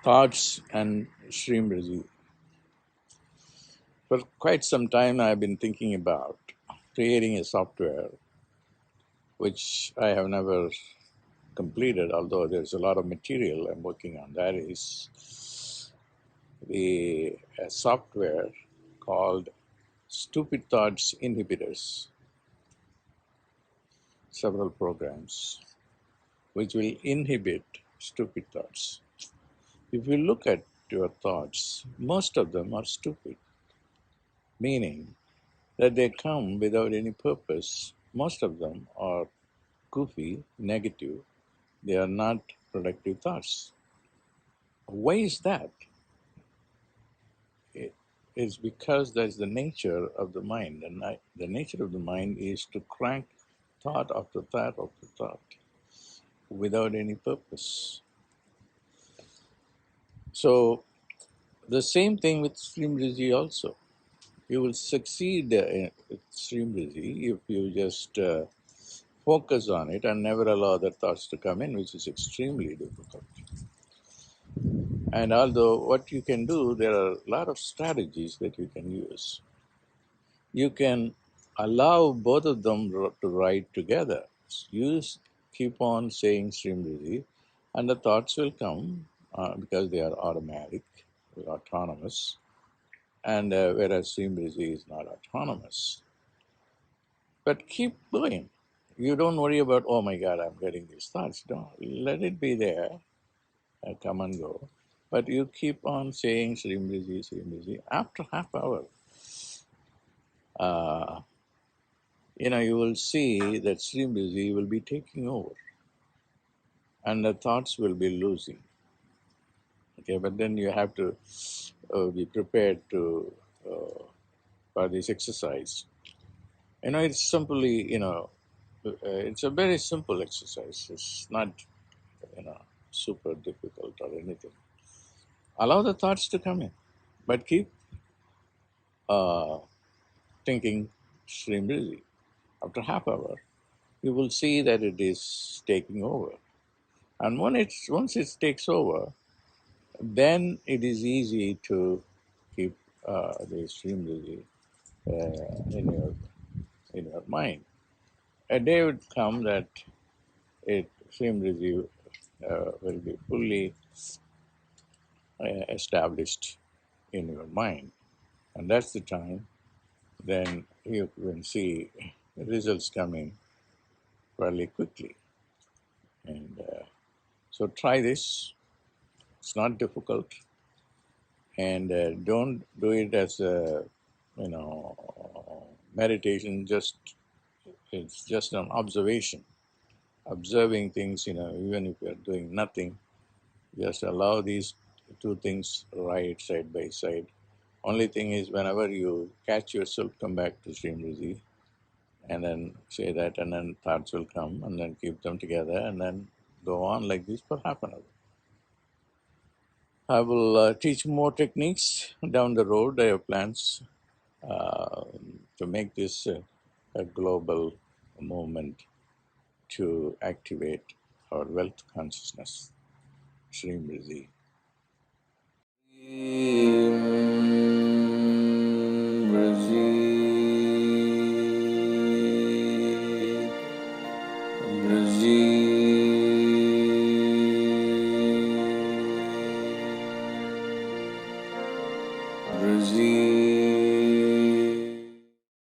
Thoughts and Shreem Brzee. For quite some time, I've been thinking about creating a software which I have never completed, although there's a lot of material I'm working on. That is a software called Stupid Thoughts Inhibitors, several programs which will inhibit stupid thoughts. If you look at your thoughts, most of them are stupid, meaning that they come without any purpose. Most of them are goofy, negative. They are not productive thoughts. Why is that? It is because that's the nature of the mind. And the nature of the mind is to crank thought after thought after thought without any purpose. So the same thing with Shreem Brzee also. You will succeed with Shreem Brzee if you just focus on it and never allow other thoughts to come in, which is extremely difficult. And although what you can do, there are a lot of strategies that you can use. You can allow both of them to ride together. Keep on saying Shreem Brzee, and the thoughts will come because they are automatic, they're autonomous. And whereas Shreem Brzee is not autonomous. But keep going. You don't worry about, oh my God, I'm getting these thoughts. Don't let it be there, come and go. But you keep on saying Shreem Brzee, Shreem Brzee. After half hour, uh, you will see that Shreem Brzee will be taking over, and the thoughts will be losing. Okay, but then you have to be prepared to for this exercise. It's simply, it's a very simple exercise. It's not, super difficult or anything. Allow the thoughts to come in, but keep uh, thinking Shreem Brzee. After half hour, you will see that it is taking over. And once it takes over, then it is easy to keep the Shreem Brzee in your mind. A day would come that Shreem Brzee will be fully established in your mind. And that's the time then you can see results coming fairly quickly. And so try this. It's not difficult. And don't do it as a, meditation. It's just an observation. Observing things, even if you're doing nothing, just allow these two things right side by side. Only thing is, whenever you catch yourself, come back to Shreem Brzee and then say that, and then thoughts will come, and then keep them together, and then go on like this for half an hour. I will teach more techniques down the road. I have plans to make this a global movement to activate our wealth consciousness. Shreem Brzee. Brzee.